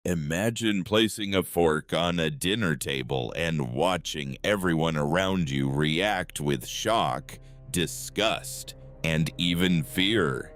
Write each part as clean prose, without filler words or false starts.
Imagine placing a fork on a dinner table and watching everyone around you react with shock, disgust, and even fear.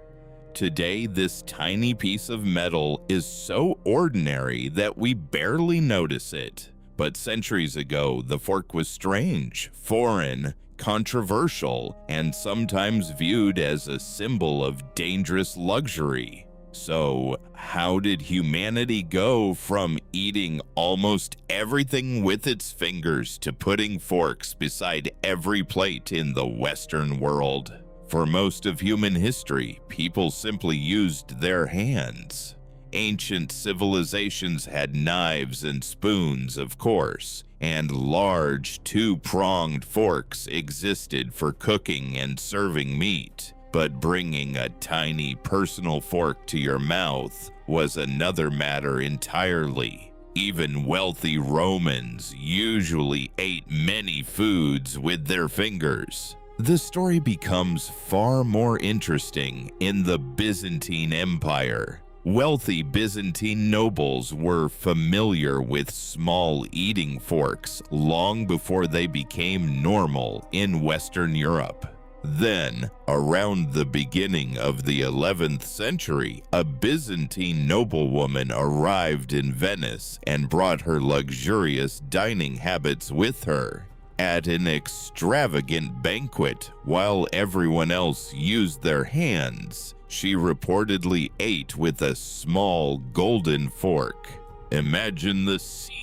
Today, this tiny piece of metal is so ordinary that we barely notice it. But centuries ago, the fork was strange, foreign, controversial, and sometimes viewed as a symbol of dangerous luxury. So, how did humanity go from eating almost everything with its fingers to putting forks beside every plate in the Western world? For most of human history, people simply used their hands. Ancient civilizations had knives and spoons, of course, and large two-pronged forks existed for cooking and serving meat. But bringing a tiny personal fork to your mouth was another matter entirely. Even wealthy Romans usually ate many foods with their fingers. The story becomes far more interesting in the Byzantine Empire. Wealthy Byzantine nobles were familiar with small eating forks long before they became normal in Western Europe. Then, around the beginning of the 11th century, a Byzantine noblewoman arrived in Venice and brought her luxurious dining habits with her. At an extravagant banquet, while everyone else used their hands, she reportedly ate with a small golden fork. Imagine the scene.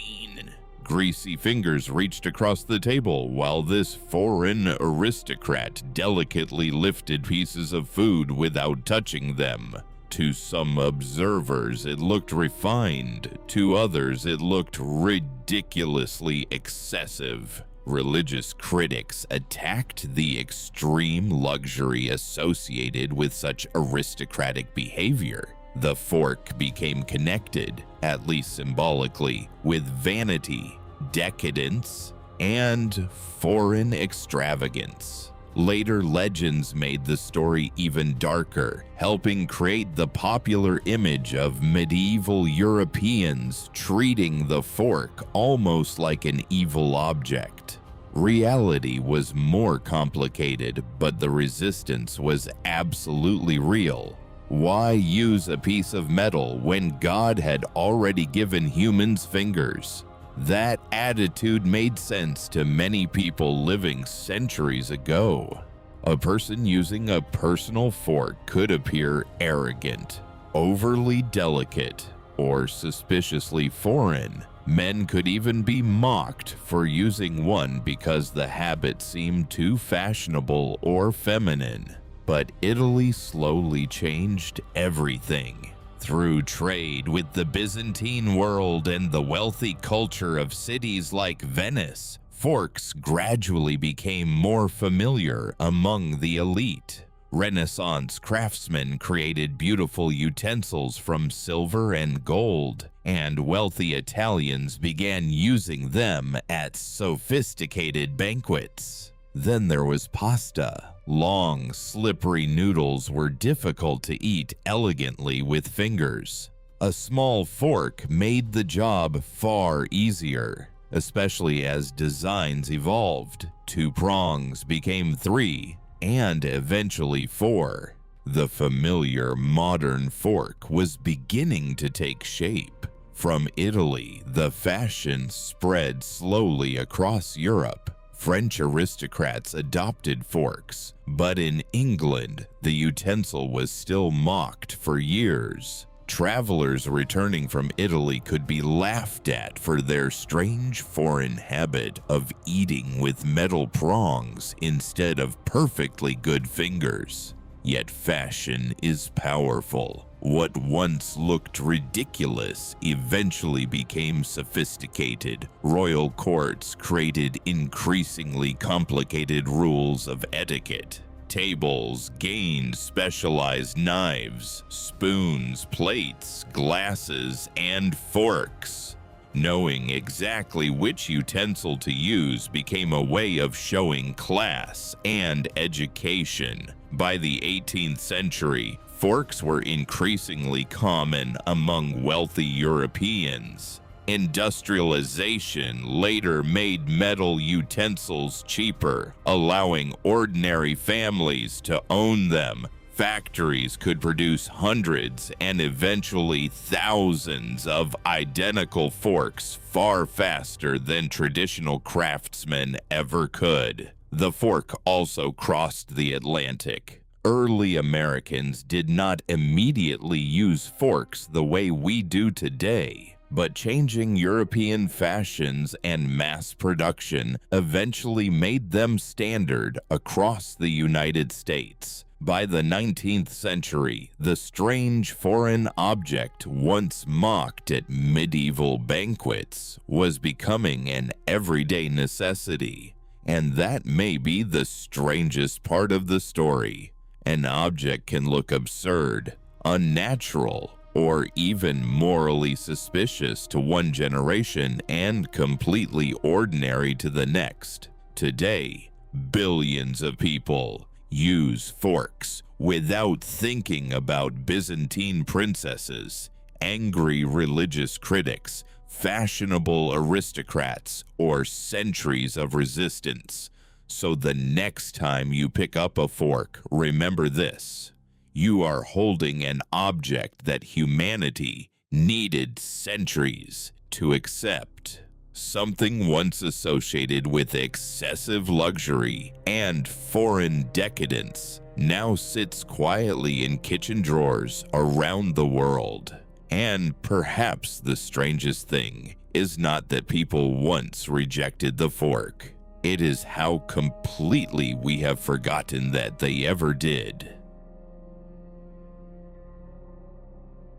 Greasy fingers reached across the table while this foreign aristocrat delicately lifted pieces of food without touching them. To some observers, it looked refined. To others, it looked ridiculously excessive. Religious critics attacked the extreme luxury associated with such aristocratic behavior. The fork became connected, at least symbolically, with vanity, decadence, and foreign extravagance. Later legends made the story even darker, helping create the popular image of medieval Europeans treating the fork almost like an evil object. Reality was more complicated, but the resistance was absolutely real. Why use a piece of metal when God had already given humans fingers? That attitude made sense to many people living centuries ago. A person using a personal fork could appear arrogant, overly delicate, or suspiciously foreign. Men could even be mocked for using one because the habit seemed too fashionable or feminine. But Italy slowly changed everything. Through trade with the Byzantine world and the wealthy culture of cities like Venice, forks gradually became more familiar among the elite. Renaissance craftsmen created beautiful utensils from silver and gold, and wealthy Italians began using them at sophisticated banquets. Then there was pasta. Long, slippery noodles were difficult to eat elegantly with fingers. A small fork made the job far easier, especially as designs evolved. 2 prongs became 3, and eventually 4. The familiar modern fork was beginning to take shape. From Italy, the fashion spread slowly across Europe. French aristocrats adopted forks, but in England, the utensil was still mocked for years. Travelers returning from Italy could be laughed at for their strange foreign habit of eating with metal prongs instead of perfectly good fingers. Yet fashion is powerful. What once looked ridiculous eventually became sophisticated. Royal courts created increasingly complicated rules of etiquette. Tables gained specialized knives, spoons, plates, glasses, and forks. Knowing exactly which utensil to use became a way of showing class and education. By the 18th century, Forks were increasingly common among wealthy Europeans. Industrialization later made metal utensils cheaper, allowing ordinary families to own them. Factories could produce hundreds and eventually thousands of identical forks far faster than traditional craftsmen ever could. The fork also crossed the Atlantic. Early Americans did not immediately use forks the way we do today, but changing European fashions and mass production eventually made them standard across the United States. By the 19th century, the strange foreign object once mocked at medieval banquets was becoming an everyday necessity. And that may be the strangest part of the story. An object can look absurd, unnatural, or even morally suspicious to one generation and completely ordinary to the next. Today, billions of people use forks without thinking about Byzantine princesses, angry religious critics, fashionable aristocrats, or centuries of resistance. So the next time you pick up a fork, remember this: you are holding an object that humanity needed centuries to accept. Something once associated with excessive luxury and foreign decadence now sits quietly in kitchen drawers around the world. And perhaps the strangest thing is not that people once rejected the fork. It is how completely we have forgotten that they ever did.